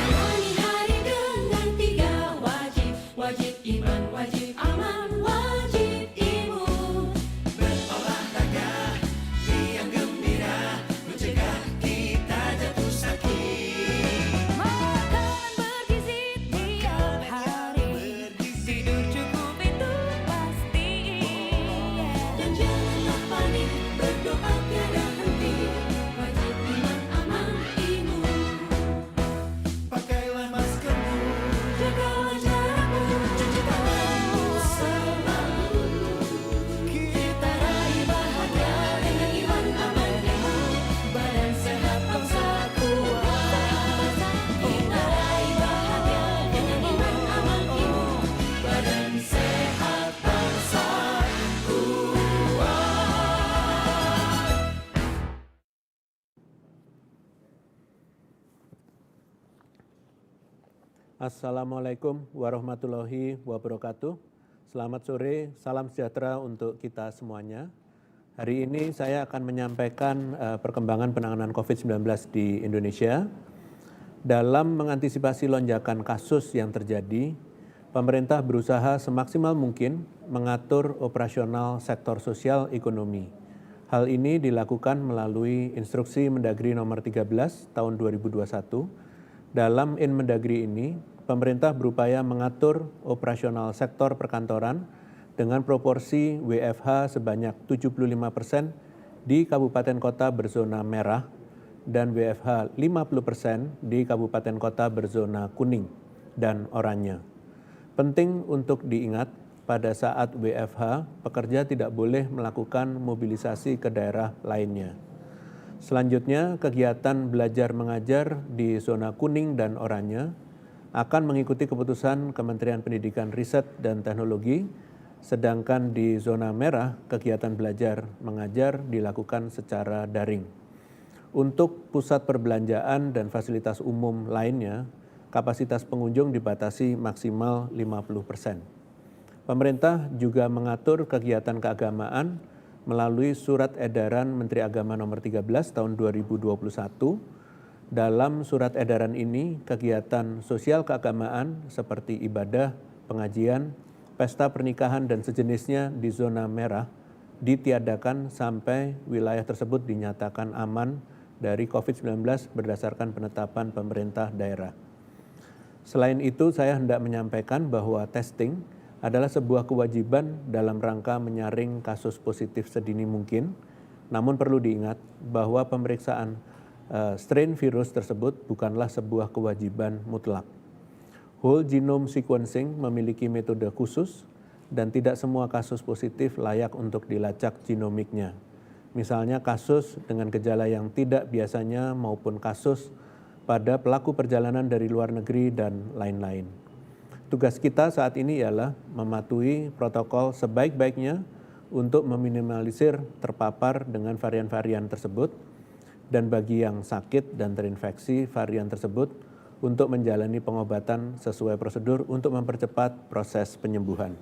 Jalani hari dengan tiga wajib, wajib iman, wajib aman, wajib imun. Berolahraga, riang gembira, mencegah kita jatuh sakit. Makan bergizi tiap hari, tidur cukup itu pasti. Dan janganlah panik, berdoa tiada henti. Wajib iman, aman, imun. Pakailah maskermu, Jagalah jarakmu, cuci tanganmu selalu. Kita raih bahagia dengan iman, aman, imun. Badan sehat, bangsa kuat. Kita raih bahagia dengan iman, aman, imun. Badan sehat, bangsa kuat. Assalamualaikum warahmatullahi wabarakatuh. Selamat sore, salam sejahtera untuk kita semuanya. Hari ini saya akan menyampaikan perkembangan penanganan COVID-19 di Indonesia. Dalam mengantisipasi lonjakan kasus yang terjadi, pemerintah berusaha semaksimal mungkin mengatur operasional sektor sosial ekonomi. Hal ini dilakukan melalui Instruksi Mendagri Nomor 13 Tahun 2021. Dalam Inmendagri ini, pemerintah berupaya mengatur operasional sektor perkantoran dengan proporsi WFH sebanyak 75% di kabupaten kota berzona merah dan WFH 50% di kabupaten kota berzona kuning dan oranye. Penting untuk diingat, pada saat WFH, pekerja tidak boleh melakukan mobilisasi ke daerah lainnya. Selanjutnya, kegiatan belajar mengajar di zona kuning dan oranye akan mengikuti keputusan Kementerian Pendidikan Riset dan Teknologi, sedangkan di zona merah, kegiatan belajar mengajar dilakukan secara daring. Untuk pusat perbelanjaan dan fasilitas umum lainnya, kapasitas pengunjung dibatasi maksimal 50%. Pemerintah juga mengatur kegiatan keagamaan melalui Surat Edaran Menteri Agama Nomor 13 Tahun 2021. Dalam surat edaran ini, kegiatan sosial keagamaan seperti ibadah, pengajian, pesta pernikahan dan sejenisnya di zona merah ditiadakan sampai wilayah tersebut dinyatakan aman dari COVID-19 berdasarkan penetapan pemerintah daerah. Selain itu, saya hendak menyampaikan bahwa testing adalah sebuah kewajiban dalam rangka menyaring kasus positif sedini mungkin, namun perlu diingat bahwa pemeriksaan strain virus tersebut bukanlah sebuah kewajiban mutlak. Whole genome sequencing memiliki metode khusus dan tidak semua kasus positif layak untuk dilacak genomiknya. Misalnya kasus dengan gejala yang tidak biasanya maupun kasus pada pelaku perjalanan dari luar negeri dan lain-lain. Tugas kita saat ini ialah mematuhi protokol sebaik-baiknya untuk meminimalisir terpapar dengan varian-varian tersebut, dan bagi yang sakit dan terinfeksi varian tersebut untuk menjalani pengobatan sesuai prosedur untuk mempercepat proses penyembuhan.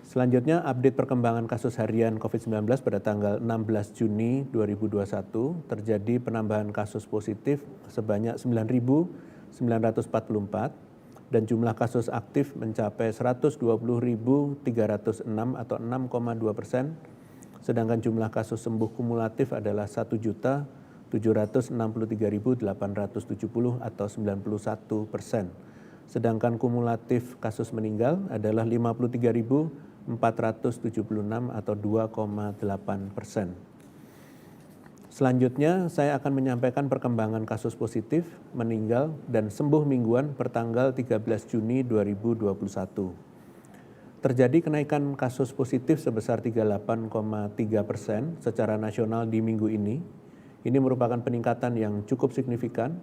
Selanjutnya, update perkembangan kasus harian COVID-19 pada tanggal 16 Juni 2021 terjadi penambahan kasus positif sebanyak 9.944 dan jumlah kasus aktif mencapai 120.306 atau 6,2%, sedangkan jumlah kasus sembuh kumulatif adalah 1.763.870 atau 91%. Sedangkan kumulatif kasus meninggal adalah 53.476 atau 2,8%. Selanjutnya, saya akan menyampaikan perkembangan kasus positif, meninggal, dan sembuh mingguan pertanggal 13 Juni 2021. Terjadi kenaikan kasus positif sebesar 38,3% secara nasional di minggu ini. Ini merupakan peningkatan yang cukup signifikan.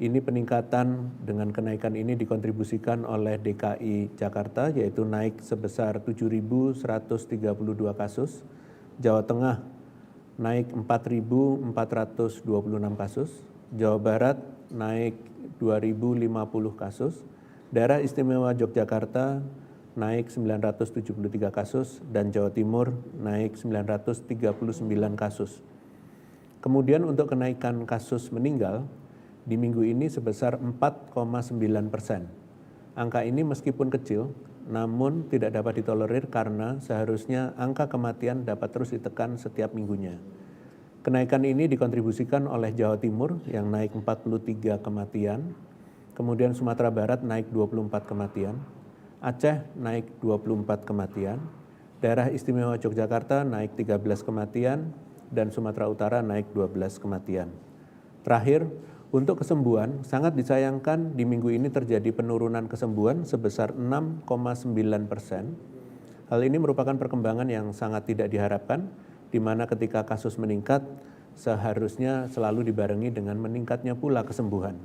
Ini peningkatan dengan kenaikan ini dikontribusikan oleh DKI Jakarta, yaitu naik sebesar 7.132 kasus, Jawa Tengah naik 4.426 kasus, Jawa Barat naik 2.050 kasus, Daerah Istimewa Yogyakarta naik 973 kasus, dan Jawa Timur naik 939 kasus. Kemudian untuk kenaikan kasus meninggal di minggu ini sebesar 4,9%. Angka ini meskipun kecil, namun tidak dapat ditolerir karena seharusnya angka kematian dapat terus ditekan setiap minggunya. Kenaikan ini dikontribusikan oleh Jawa Timur yang naik 43 kematian, kemudian Sumatera Barat naik 24 kematian, Aceh naik 24 kematian, Daerah Istimewa Yogyakarta naik 13 kematian, dan Sumatera Utara naik 12 kematian. Terakhir, untuk kesembuhan, sangat disayangkan di minggu ini terjadi penurunan kesembuhan sebesar 6,9%. Hal ini merupakan perkembangan yang sangat tidak diharapkan, di mana ketika kasus meningkat, seharusnya selalu dibarengi dengan meningkatnya pula kesembuhan.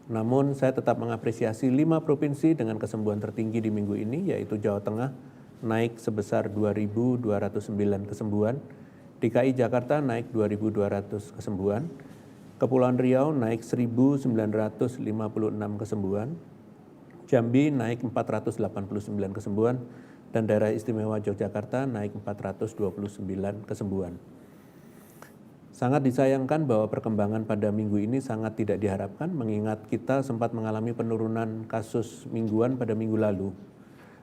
Namun, saya tetap mengapresiasi 5 provinsi dengan kesembuhan tertinggi di minggu ini, yaitu Jawa Tengah, naik sebesar 2.209 kesembuhan, DKI Jakarta naik 2.200 kesembuhan, Kepulauan Riau naik 1.956 kesembuhan, Jambi naik 489 kesembuhan, dan Daerah Istimewa Yogyakarta naik 429 kesembuhan. Sangat disayangkan bahwa perkembangan pada minggu ini sangat tidak diharapkan mengingat kita sempat mengalami penurunan kasus mingguan pada minggu lalu.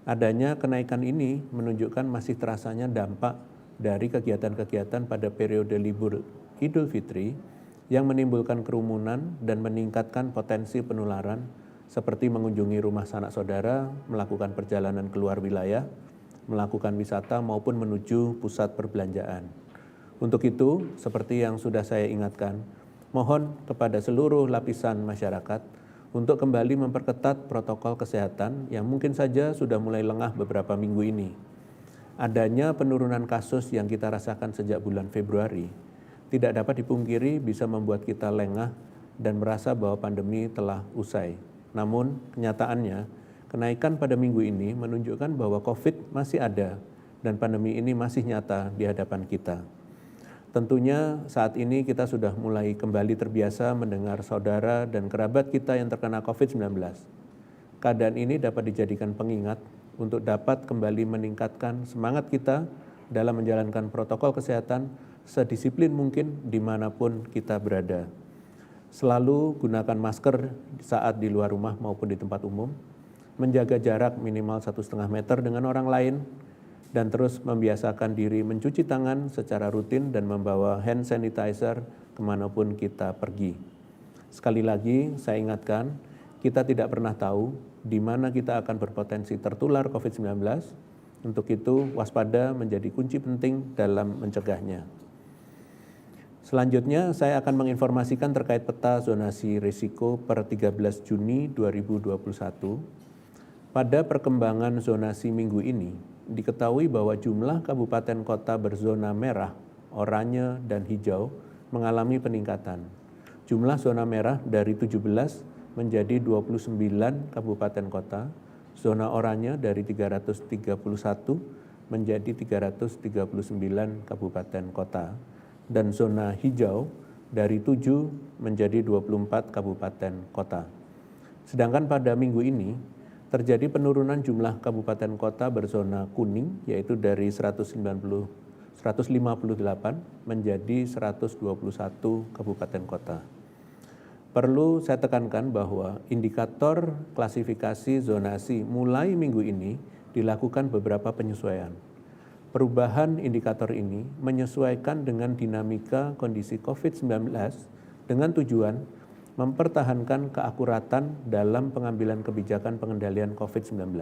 Adanya kenaikan ini menunjukkan masih terasanya dampak dari kegiatan-kegiatan pada periode libur Idul Fitri yang menimbulkan kerumunan dan meningkatkan potensi penularan seperti mengunjungi rumah sanak saudara, melakukan perjalanan keluar wilayah, melakukan wisata maupun menuju pusat perbelanjaan. Untuk itu, seperti yang sudah saya ingatkan, mohon kepada seluruh lapisan masyarakat untuk kembali memperketat protokol kesehatan yang mungkin saja sudah mulai lengah beberapa minggu ini. Adanya penurunan kasus yang kita rasakan sejak bulan Februari tidak dapat dipungkiri bisa membuat kita lengah dan merasa bahwa pandemi telah usai. Namun, kenyataannya, kenaikan pada minggu ini menunjukkan bahwa COVID masih ada dan pandemi ini masih nyata di hadapan kita. Tentunya saat ini kita sudah mulai kembali terbiasa mendengar saudara dan kerabat kita yang terkena COVID-19. Keadaan ini dapat dijadikan pengingat untuk dapat kembali meningkatkan semangat kita dalam menjalankan protokol kesehatan sedisiplin mungkin dimanapun kita berada. Selalu gunakan masker saat di luar rumah maupun di tempat umum, menjaga jarak minimal 1,5 meter dengan orang lain, dan terus membiasakan diri mencuci tangan secara rutin dan membawa hand sanitizer kemanapun kita pergi. Sekali lagi saya ingatkan, kita tidak pernah tahu di mana kita akan berpotensi tertular COVID-19. Untuk itu, waspada menjadi kunci penting dalam mencegahnya. Selanjutnya, saya akan menginformasikan terkait peta zonasi risiko per 13 Juni 2021. Pada perkembangan zonasi minggu ini, diketahui bahwa jumlah kabupaten kota berzona merah, oranye, dan hijau mengalami peningkatan. Jumlah zona merah dari 17 menjadi 29 kabupaten kota, zona oranye dari 331 menjadi 339 kabupaten kota, dan zona hijau dari 7 menjadi 24 kabupaten kota. Sedangkan pada minggu ini, terjadi penurunan jumlah kabupaten kota berzona kuning, yaitu dari 158 menjadi 121 kabupaten kota. Perlu saya tekankan bahwa indikator klasifikasi zonasi mulai minggu ini dilakukan beberapa penyesuaian. Perubahan indikator ini menyesuaikan dengan dinamika kondisi COVID-19 dengan tujuan mempertahankan keakuratan dalam pengambilan kebijakan pengendalian COVID-19.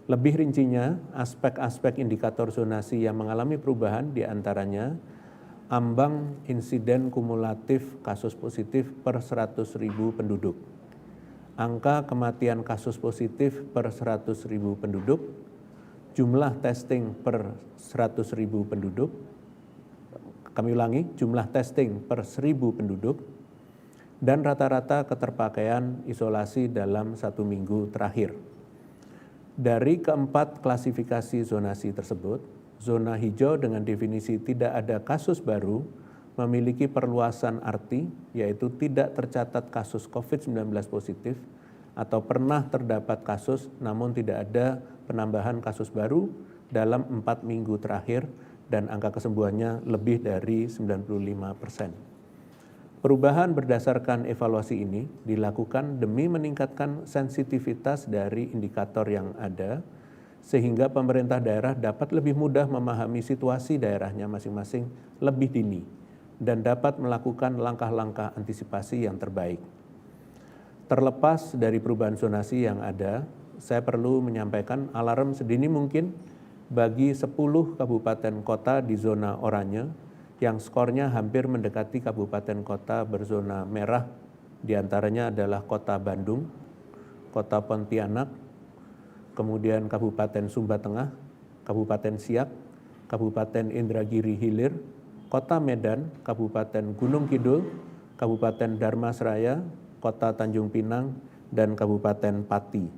Lebih rincinya, aspek-aspek indikator zonasi yang mengalami perubahan diantaranya ambang insiden kumulatif kasus positif per 100.000 penduduk, angka kematian kasus positif per 100.000 penduduk, jumlah testing per 100.000 penduduk, kami ulangi, jumlah testing per 1.000 penduduk, dan rata-rata keterpakaian isolasi dalam 1 minggu terakhir. Dari keempat klasifikasi zonasi tersebut, zona hijau dengan definisi tidak ada kasus baru memiliki perluasan arti, yaitu tidak tercatat kasus COVID-19 positif atau pernah terdapat kasus namun tidak ada penambahan kasus baru dalam 4 minggu terakhir dan angka kesembuhannya lebih dari 95%. Perubahan berdasarkan evaluasi ini dilakukan demi meningkatkan sensitivitas dari indikator yang ada, sehingga pemerintah daerah dapat lebih mudah memahami situasi daerahnya masing-masing lebih dini dan dapat melakukan langkah-langkah antisipasi yang terbaik. Terlepas dari perubahan zonasi yang ada, saya perlu menyampaikan alarm sedini mungkin bagi 10 kabupaten kota di zona oranye yang skornya hampir mendekati kabupaten kota berzona merah, diantaranya adalah Kota Bandung, Kota Pontianak, kemudian Kabupaten Sumba Tengah, Kabupaten Siak, Kabupaten Indragiri Hilir, Kota Medan, Kabupaten Gunung Kidul, Kabupaten Dharmasraya, Kota Tanjung Pinang, dan Kabupaten Pati.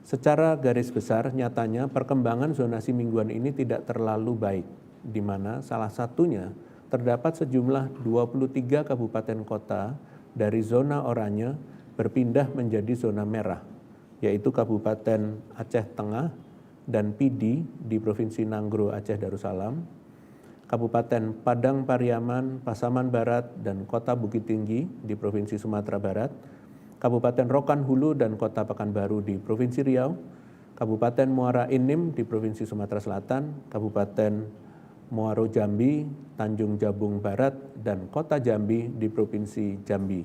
Secara garis besar, nyatanya perkembangan zonasi mingguan ini tidak terlalu baik, di mana salah satunya terdapat sejumlah 23 kabupaten kota dari zona oranye berpindah menjadi zona merah, yaitu Kabupaten Aceh Tengah dan Pidi di Provinsi Nanggro Aceh Darussalam, Kabupaten Padang Pariaman, Pasaman Barat, dan Kota Bukit Tinggi di Provinsi Sumatera Barat, Kabupaten Rokan Hulu dan Kota Pekanbaru di Provinsi Riau, Kabupaten Muara Enim di Provinsi Sumatera Selatan, Kabupaten Muaro Jambi, Tanjung Jabung Barat, dan Kota Jambi di Provinsi Jambi.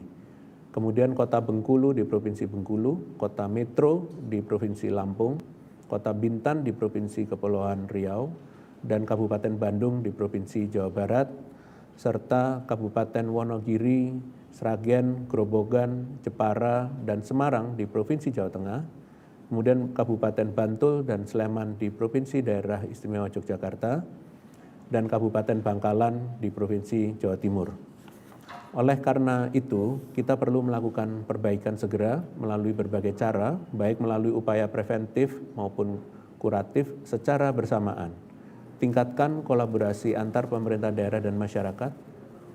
Kemudian Kota Bengkulu di Provinsi Bengkulu, Kota Metro di Provinsi Lampung, Kota Bintan di Provinsi Kepulauan Riau, dan Kabupaten Bandung di Provinsi Jawa Barat, serta Kabupaten Wonogiri, Sragen, Grobogan, Jepara, dan Semarang di Provinsi Jawa Tengah, kemudian Kabupaten Bantul dan Sleman di Provinsi Daerah Istimewa Yogyakarta, dan Kabupaten Bangkalan di Provinsi Jawa Timur. Oleh karena itu, kita perlu melakukan perbaikan segera melalui berbagai cara, baik melalui upaya preventif maupun kuratif secara bersamaan. Tingkatkan kolaborasi antar pemerintah daerah dan masyarakat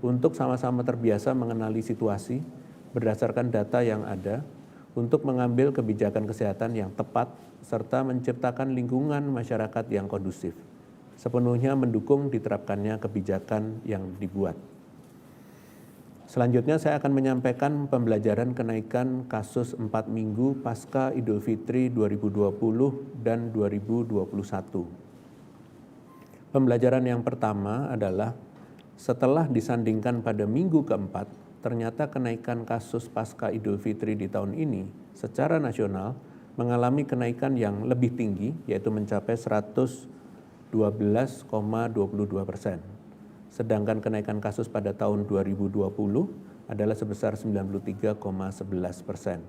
untuk sama-sama terbiasa mengenali situasi berdasarkan data yang ada untuk mengambil kebijakan kesehatan yang tepat serta menciptakan lingkungan masyarakat yang kondusif, sepenuhnya mendukung diterapkannya kebijakan yang dibuat. Selanjutnya saya akan menyampaikan pembelajaran kenaikan kasus 4 minggu pasca Idul Fitri 2020 dan 2021. Pembelajaran yang pertama adalah setelah disandingkan pada minggu keempat, ternyata kenaikan kasus pasca Idul Fitri di tahun ini secara nasional mengalami kenaikan yang lebih tinggi, yaitu mencapai 112,22%. Sedangkan kenaikan kasus pada tahun 2020 adalah sebesar 93,11%.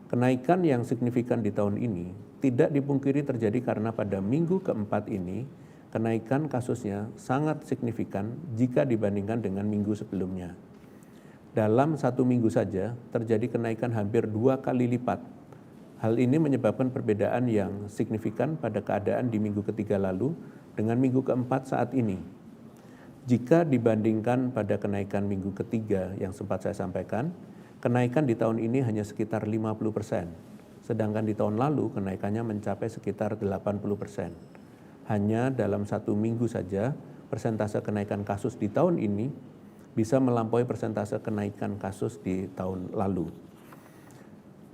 Kenaikan yang signifikan di tahun ini tidak dipungkiri terjadi karena pada minggu keempat ini kenaikan kasusnya sangat signifikan jika dibandingkan dengan minggu sebelumnya. Dalam 1 minggu saja terjadi kenaikan hampir 2 kali lipat. Hal ini menyebabkan perbedaan yang signifikan pada keadaan di minggu ketiga lalu dengan minggu keempat saat ini. Jika dibandingkan pada kenaikan minggu ketiga yang sempat saya sampaikan, kenaikan di tahun ini hanya sekitar 50%, sedangkan di tahun lalu kenaikannya mencapai sekitar 80%. Hanya dalam 1 minggu saja, persentase kenaikan kasus di tahun ini bisa melampaui persentase kenaikan kasus di tahun lalu.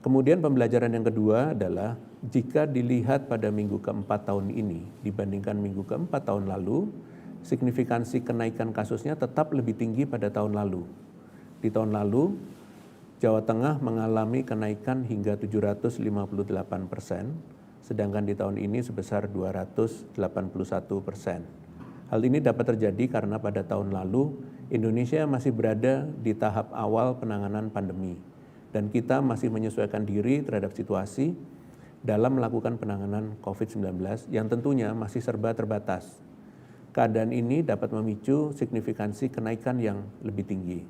Kemudian pembelajaran yang kedua adalah jika dilihat pada minggu keempat tahun ini dibandingkan minggu keempat tahun lalu, signifikansi kenaikan kasusnya tetap lebih tinggi pada tahun lalu. Di tahun lalu, Jawa Tengah mengalami kenaikan hingga 758%, sedangkan di tahun ini sebesar 281%. Hal ini dapat terjadi karena pada tahun lalu Indonesia masih berada di tahap awal penanganan pandemi dan kita masih menyesuaikan diri terhadap situasi dalam melakukan penanganan COVID-19 yang tentunya masih serba terbatas. Keadaan ini dapat memicu signifikansi kenaikan yang lebih tinggi.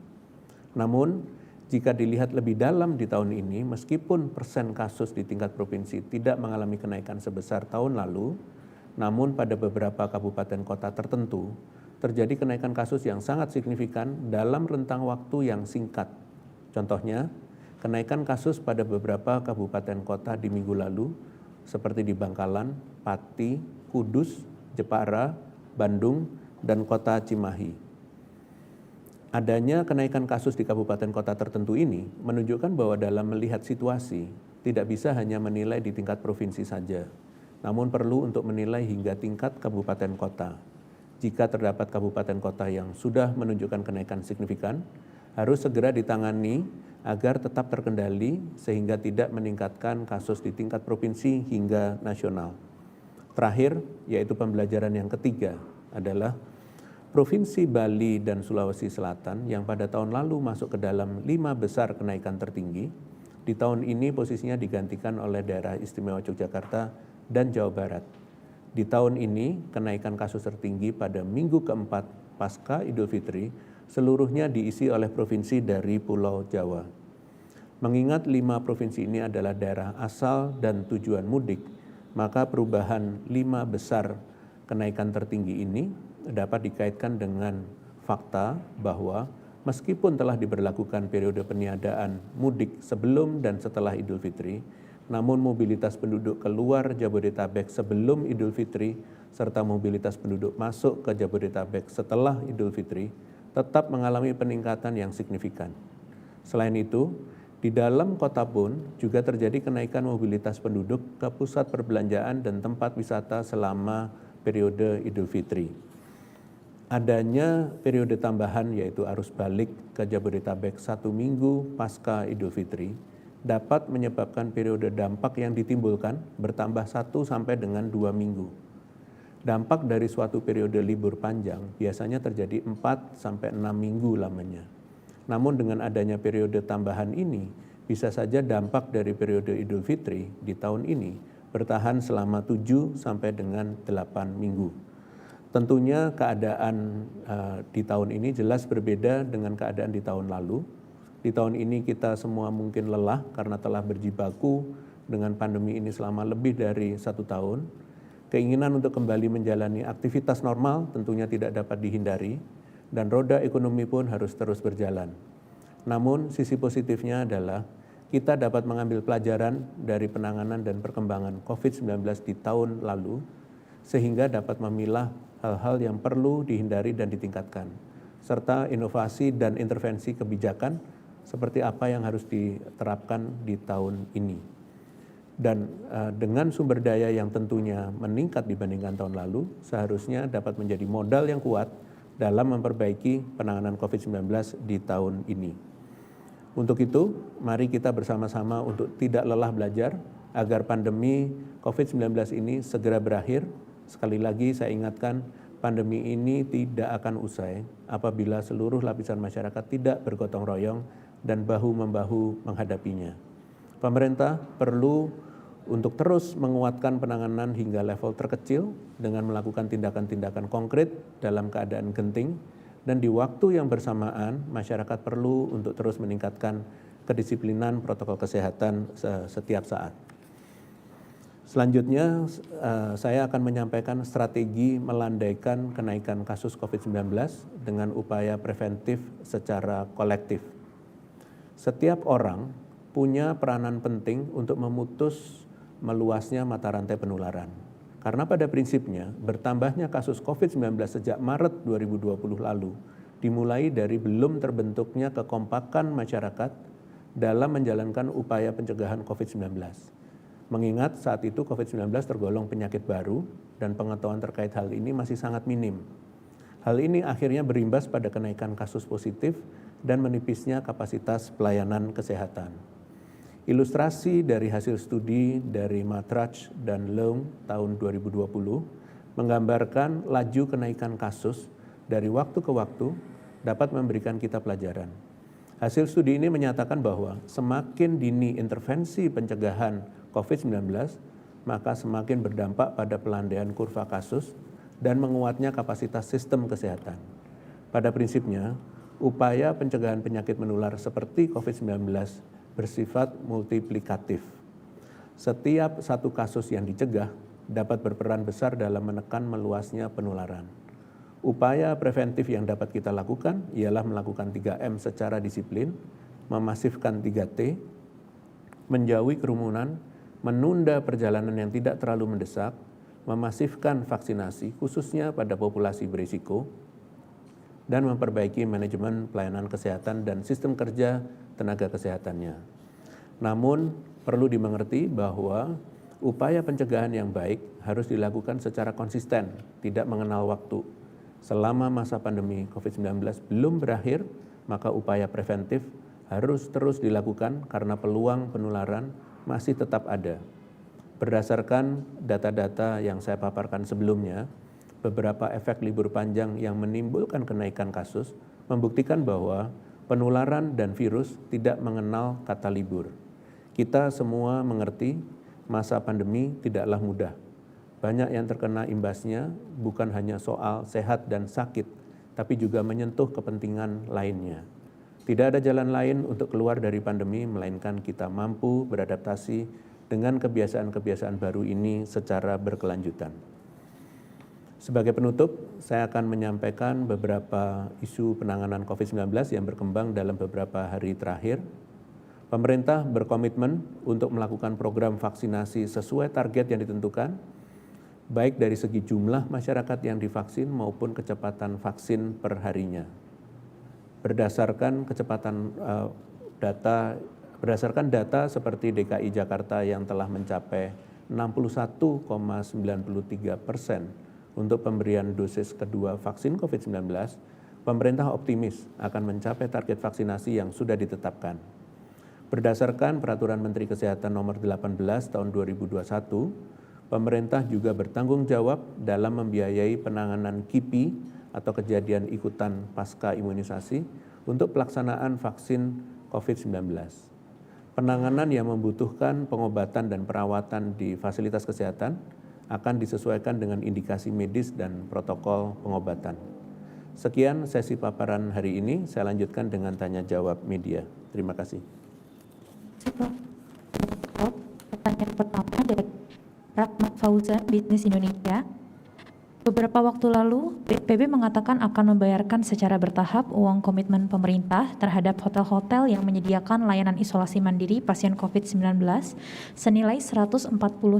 Namun, jika dilihat lebih dalam di tahun ini, meskipun persen kasus di tingkat provinsi tidak mengalami kenaikan sebesar tahun lalu, namun pada beberapa kabupaten kota tertentu, terjadi kenaikan kasus yang sangat signifikan dalam rentang waktu yang singkat. Contohnya, kenaikan kasus pada beberapa kabupaten kota di minggu lalu, seperti di Bangkalan, Pati, Kudus, Jepara, Bandung, dan kota Cimahi. Adanya kenaikan kasus di kabupaten kota tertentu ini menunjukkan bahwa dalam melihat situasi tidak bisa hanya menilai di tingkat provinsi saja, namun perlu untuk menilai hingga tingkat kabupaten kota. Jika terdapat kabupaten kota yang sudah menunjukkan kenaikan signifikan, harus segera ditangani agar tetap terkendali sehingga tidak meningkatkan kasus di tingkat provinsi hingga nasional. Terakhir, yaitu pembelajaran yang ketiga adalah Provinsi Bali dan Sulawesi Selatan yang pada tahun lalu masuk ke dalam 5 besar kenaikan tertinggi, di tahun ini posisinya digantikan oleh daerah istimewa Yogyakarta dan Jawa Barat. Di tahun ini, kenaikan kasus tertinggi pada minggu keempat pasca Idul Fitri seluruhnya diisi oleh provinsi dari Pulau Jawa. Mengingat 5 provinsi ini adalah daerah asal dan tujuan mudik, maka perubahan 5 besar kenaikan tertinggi ini dapat dikaitkan dengan fakta bahwa meskipun telah diberlakukan periode peniadaan mudik sebelum dan setelah Idul Fitri, namun mobilitas penduduk keluar Jabodetabek sebelum Idul Fitri serta mobilitas penduduk masuk ke Jabodetabek setelah Idul Fitri tetap mengalami peningkatan yang signifikan. Selain itu, di dalam kota pun juga terjadi kenaikan mobilitas penduduk ke pusat perbelanjaan dan tempat wisata selama periode Idul Fitri. Adanya periode tambahan yaitu arus balik ke Jabodetabek 1 minggu pasca Idul Fitri dapat menyebabkan periode dampak yang ditimbulkan bertambah 1 sampai dengan 2 minggu. Dampak dari suatu periode libur panjang biasanya terjadi 4 sampai 6 minggu lamanya. Namun dengan adanya periode tambahan ini, bisa saja dampak dari periode Idul Fitri di tahun ini bertahan selama 7 sampai dengan 8 minggu. Tentunya keadaan di tahun ini jelas berbeda dengan keadaan di tahun lalu. Di tahun ini kita semua mungkin lelah karena telah berjibaku dengan pandemi ini selama lebih dari 1 tahun. Keinginan untuk kembali menjalani aktivitas normal tentunya tidak dapat dihindari dan roda ekonomi pun harus terus berjalan. Namun sisi positifnya adalah kita dapat mengambil pelajaran dari penanganan dan perkembangan COVID-19 di tahun lalu sehingga dapat memilah hal-hal yang perlu dihindari dan ditingkatkan, serta inovasi dan intervensi kebijakan seperti apa yang harus diterapkan di tahun ini. Dan dengan sumber daya yang tentunya meningkat dibandingkan tahun lalu, seharusnya dapat menjadi modal yang kuat dalam memperbaiki penanganan COVID-19 di tahun ini. Untuk itu, mari kita bersama-sama untuk tidak lelah belajar agar pandemi COVID-19 ini segera berakhir. Sekali lagi saya ingatkan, pandemi ini tidak akan usai apabila seluruh lapisan masyarakat tidak bergotong royong dan bahu-membahu menghadapinya. Pemerintah perlu untuk terus menguatkan penanganan hingga level terkecil dengan melakukan tindakan-tindakan konkret dalam keadaan genting, dan di waktu yang bersamaan masyarakat perlu untuk terus meningkatkan kedisiplinan protokol kesehatan setiap saat. Selanjutnya, saya akan menyampaikan strategi melandaikan kenaikan kasus COVID-19 dengan upaya preventif secara kolektif. Setiap orang punya peranan penting untuk memutus meluasnya mata rantai penularan. Karena pada prinsipnya, bertambahnya kasus COVID-19 sejak Maret 2020 lalu dimulai dari belum terbentuknya kekompakan masyarakat dalam menjalankan upaya pencegahan COVID-19. Mengingat saat itu COVID-19 tergolong penyakit baru dan pengetahuan terkait hal ini masih sangat minim. Hal ini akhirnya berimbas pada kenaikan kasus positif dan menipisnya kapasitas pelayanan kesehatan. Ilustrasi dari hasil studi dari Matrach dan Leung tahun 2020 menggambarkan laju kenaikan kasus dari waktu ke waktu dapat memberikan kita pelajaran. Hasil studi ini menyatakan bahwa semakin dini intervensi pencegahan COVID-19, maka semakin berdampak pada pelandaian kurva kasus dan menguatnya kapasitas sistem kesehatan. Pada prinsipnya, upaya pencegahan penyakit menular seperti COVID-19 bersifat multiplikatif. Setiap satu kasus yang dicegah dapat berperan besar dalam menekan meluasnya penularan. Upaya preventif yang dapat kita lakukan ialah melakukan 3M secara disiplin, memasifkan 3T, menjauhi kerumunan, menunda perjalanan yang tidak terlalu mendesak, memasifkan vaksinasi khususnya pada populasi berisiko, dan memperbaiki manajemen pelayanan kesehatan dan sistem kerja tenaga kesehatannya. Namun, perlu dimengerti bahwa upaya pencegahan yang baik harus dilakukan secara konsisten, tidak mengenal waktu. Selama masa pandemi COVID-19 belum berakhir, maka upaya preventif harus terus dilakukan karena peluang penularan masih tetap ada. Berdasarkan data-data yang saya paparkan sebelumnya, beberapa efek libur panjang yang menimbulkan kenaikan kasus membuktikan bahwa penularan dan virus tidak mengenal kata libur. Kita semua mengerti masa pandemi tidaklah mudah. Banyak yang terkena imbasnya bukan hanya soal sehat dan sakit, tapi juga menyentuh kepentingan lainnya. Tidak ada jalan lain untuk keluar dari pandemi, melainkan kita mampu beradaptasi dengan kebiasaan-kebiasaan baru ini secara berkelanjutan. Sebagai penutup, saya akan menyampaikan beberapa isu penanganan COVID-19 yang berkembang dalam beberapa hari terakhir. Pemerintah berkomitmen untuk melakukan program vaksinasi sesuai target yang ditentukan, baik dari segi jumlah masyarakat yang divaksin maupun kecepatan vaksin per harinya. Berdasarkan data seperti DKI Jakarta yang telah mencapai 61,93% untuk pemberian dosis kedua vaksin COVID-19, pemerintah optimis akan mencapai target vaksinasi yang sudah ditetapkan. Berdasarkan Peraturan Menteri Kesehatan Nomor 18 Tahun 2021, pemerintah juga bertanggung jawab dalam membiayai penanganan KIPI atau kejadian ikutan pasca imunisasi untuk pelaksanaan vaksin COVID-19. Penanganan yang membutuhkan pengobatan dan perawatan di fasilitas kesehatan akan disesuaikan dengan indikasi medis dan protokol pengobatan. Sekian sesi paparan hari ini, saya lanjutkan dengan tanya jawab media. Terima kasih. Pertanyaan pertama dari Rahmat Fauzan, Bisnis Indonesia. Beberapa waktu lalu, BNPB mengatakan akan membayarkan secara bertahap uang komitmen pemerintah terhadap hotel-hotel yang menyediakan layanan isolasi mandiri pasien COVID-19 senilai 140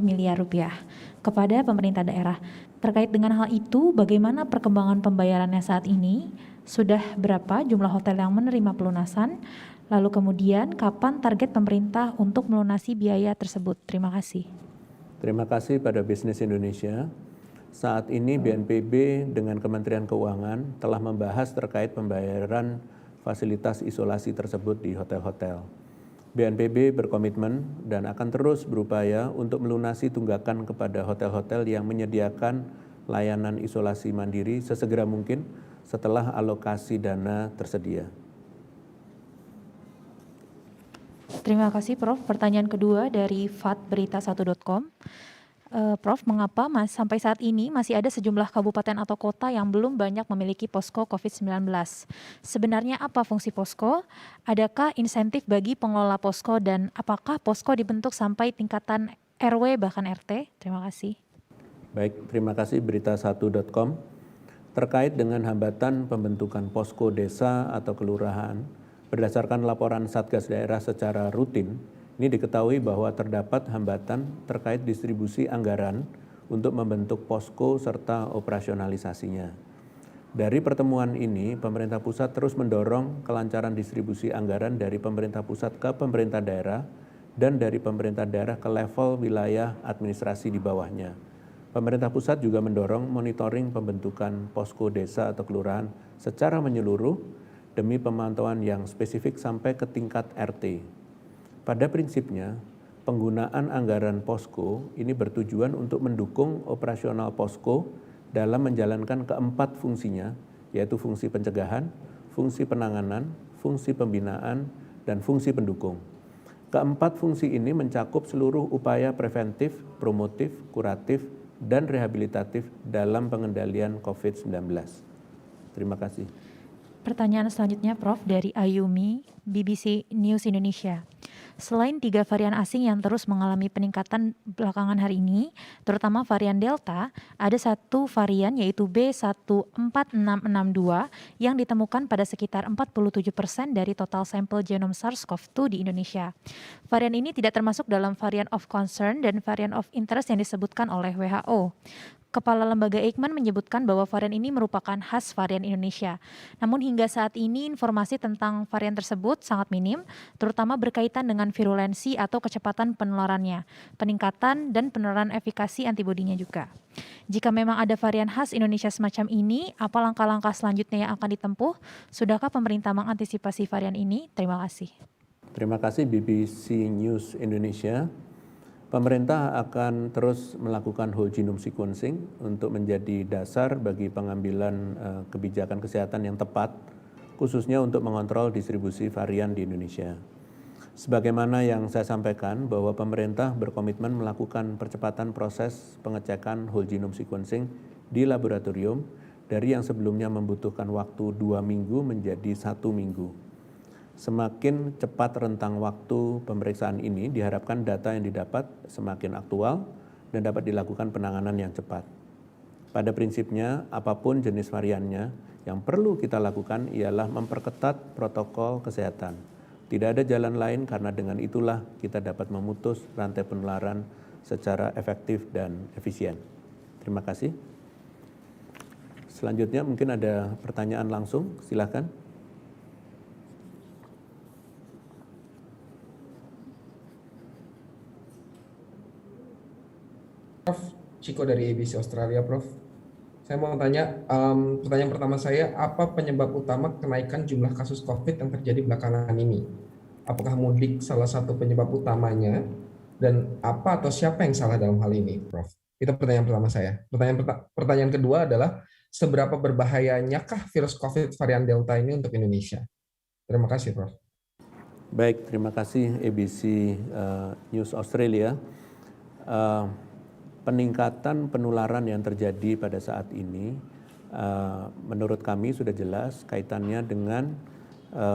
miliar rupiah kepada pemerintah daerah. Terkait dengan hal itu, bagaimana perkembangan pembayarannya saat ini? Sudah berapa jumlah hotel yang menerima pelunasan? Lalu kemudian, kapan target pemerintah untuk melunasi biaya tersebut? Terima kasih. Terima kasih pada Bisnis Indonesia. Saat ini BNPB dengan Kementerian Keuangan telah membahas terkait pembayaran fasilitas isolasi tersebut di hotel-hotel. BNPB berkomitmen dan akan terus berupaya untuk melunasi tunggakan kepada hotel-hotel yang menyediakan layanan isolasi mandiri sesegera mungkin setelah alokasi dana tersedia. Terima kasih Prof. Pertanyaan kedua dari fatberita1.com. Prof, mengapa sampai saat ini masih ada sejumlah kabupaten atau kota yang belum banyak memiliki posko COVID-19? Sebenarnya apa fungsi posko? Adakah insentif bagi pengelola posko dan apakah posko dibentuk sampai tingkatan RW bahkan RT? Terima kasih. Baik, terima kasih berita1.com. Terkait dengan hambatan pembentukan posko desa atau kelurahan, berdasarkan laporan Satgas Daerah secara rutin, ini diketahui bahwa terdapat hambatan terkait distribusi anggaran untuk membentuk posko serta operasionalisasinya. Dari pertemuan ini, pemerintah pusat terus mendorong kelancaran distribusi anggaran dari pemerintah pusat ke pemerintah daerah dan dari pemerintah daerah ke level wilayah administrasi di bawahnya. Pemerintah pusat juga mendorong monitoring pembentukan posko desa atau kelurahan secara menyeluruh demi pemantauan yang spesifik sampai ke tingkat RT. Pada prinsipnya, penggunaan anggaran posko ini bertujuan untuk mendukung operasional posko dalam menjalankan keempat fungsinya, yaitu fungsi pencegahan, fungsi penanganan, fungsi pembinaan, dan fungsi pendukung. Keempat fungsi ini mencakup seluruh upaya preventif, promotif, kuratif, dan rehabilitatif dalam pengendalian COVID-19. Terima kasih. Pertanyaan selanjutnya, Prof, dari Ayumi, BBC News Indonesia. Selain 3 varian asing yang terus mengalami peningkatan belakangan hari ini, terutama varian Delta, ada satu varian yaitu B14662 yang ditemukan pada sekitar 47% dari total sampel genom SARS-CoV-2 di Indonesia. Varian ini tidak termasuk dalam varian of concern dan varian of interest yang disebutkan oleh WHO. Kepala Lembaga Eijkman menyebutkan bahwa varian ini merupakan khas varian Indonesia. Namun hingga saat ini informasi tentang varian tersebut sangat minim, terutama berkaitan dengan virulensi atau kecepatan penularannya, peningkatan dan penularan efikasi antibodinya juga. Jika memang ada varian khas Indonesia semacam ini, apa langkah-langkah selanjutnya yang akan ditempuh? Sudahkah pemerintah mengantisipasi varian ini? Terima kasih. Terima kasih BBC News Indonesia. Pemerintah akan terus melakukan whole genome sequencing untuk menjadi dasar bagi pengambilan kebijakan kesehatan yang tepat, khususnya untuk mengontrol distribusi varian di Indonesia. Sebagaimana yang saya sampaikan bahwa pemerintah berkomitmen melakukan percepatan proses pengecekan whole genome sequencing di laboratorium dari yang sebelumnya membutuhkan waktu 2 minggu menjadi 1 minggu. Semakin cepat rentang waktu pemeriksaan ini diharapkan data yang didapat semakin aktual dan dapat dilakukan penanganan yang cepat. Pada prinsipnya, apapun jenis variannya, yang perlu kita lakukan ialah memperketat protokol kesehatan. Tidak ada jalan lain karena dengan itulah kita dapat memutus rantai penularan secara efektif dan efisien. Terima kasih. Selanjutnya mungkin ada pertanyaan langsung, silakan. Prof, Ciko dari ABC Australia, Prof. Saya mau tanya, pertanyaan pertama saya, apa penyebab utama kenaikan jumlah kasus COVID yang terjadi belakangan ini? Apakah mudik salah satu penyebab utamanya? Dan apa atau siapa yang salah dalam hal ini, Prof? Itu pertanyaan pertama saya. Pertanyaan kedua adalah, seberapa berbahayanyakah virus COVID varian Delta ini untuk Indonesia? Terima kasih, Prof. Baik, terima kasih ABC News Australia. Peningkatan penularan yang terjadi pada saat ini menurut kami sudah jelas kaitannya dengan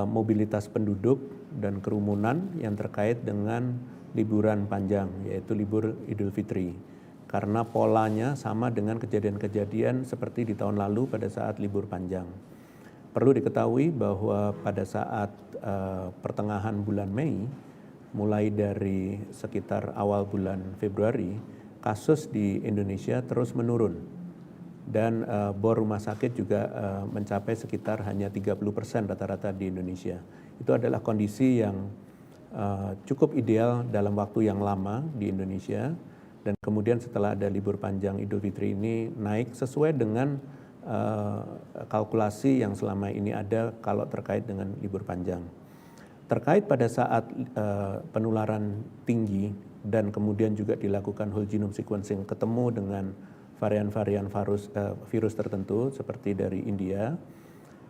mobilitas penduduk dan kerumunan yang terkait dengan liburan panjang, yaitu libur Idul Fitri. Karena polanya sama dengan kejadian-kejadian seperti di tahun lalu pada saat libur panjang. Perlu diketahui bahwa pada saat pertengahan bulan Mei, mulai dari sekitar awal bulan Februari, kasus di Indonesia terus menurun dan bor rumah sakit juga mencapai sekitar hanya 30% rata-rata di Indonesia. Itu adalah kondisi yang cukup ideal dalam waktu yang lama di Indonesia, dan kemudian setelah ada libur panjang Idul Fitri ini naik sesuai dengan kalkulasi yang selama ini ada kalau terkait dengan libur panjang. Terkait pada saat penularan tinggi dan kemudian juga dilakukan whole genome sequencing ketemu dengan varian-varian virus tertentu seperti dari India,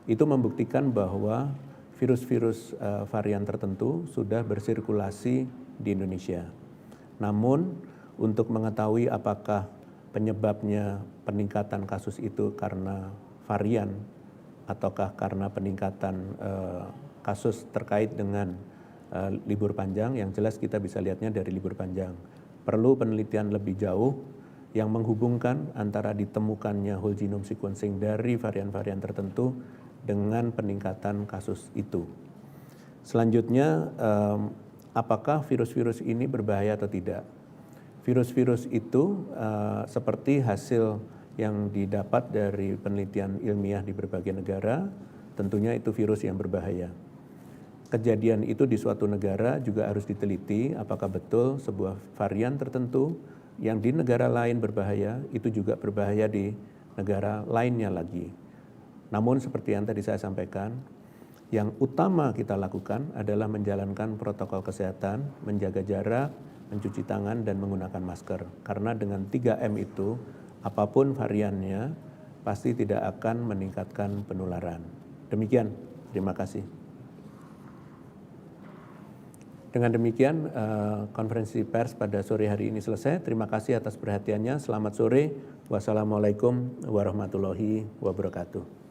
itu membuktikan bahwa virus-virus varian tertentu sudah bersirkulasi di Indonesia. Namun untuk mengetahui apakah penyebabnya peningkatan kasus itu karena varian ataukah karena peningkatan kasus terkait dengan libur panjang, yang jelas kita bisa lihatnya dari libur panjang. Perlu penelitian lebih jauh yang menghubungkan antara ditemukannya whole genome sequencing dari varian-varian tertentu dengan peningkatan kasus itu. Selanjutnya, apakah virus-virus ini berbahaya atau tidak? Virus-virus itu seperti hasil yang didapat dari penelitian ilmiah di berbagai negara, tentunya itu virus yang berbahaya. Kejadian itu di suatu negara juga harus diteliti apakah betul sebuah varian tertentu yang di negara lain berbahaya, itu juga berbahaya di negara lainnya lagi. Namun seperti yang tadi saya sampaikan, yang utama kita lakukan adalah menjalankan protokol kesehatan, menjaga jarak, mencuci tangan, dan menggunakan masker. Karena dengan 3M itu, apapun variannya, pasti tidak akan meningkatkan penularan. Demikian, terima kasih. Dengan demikian, konferensi pers pada sore hari ini selesai. Terima kasih atas perhatiannya. Selamat sore. Wassalamualaikum warahmatullahi wabarakatuh.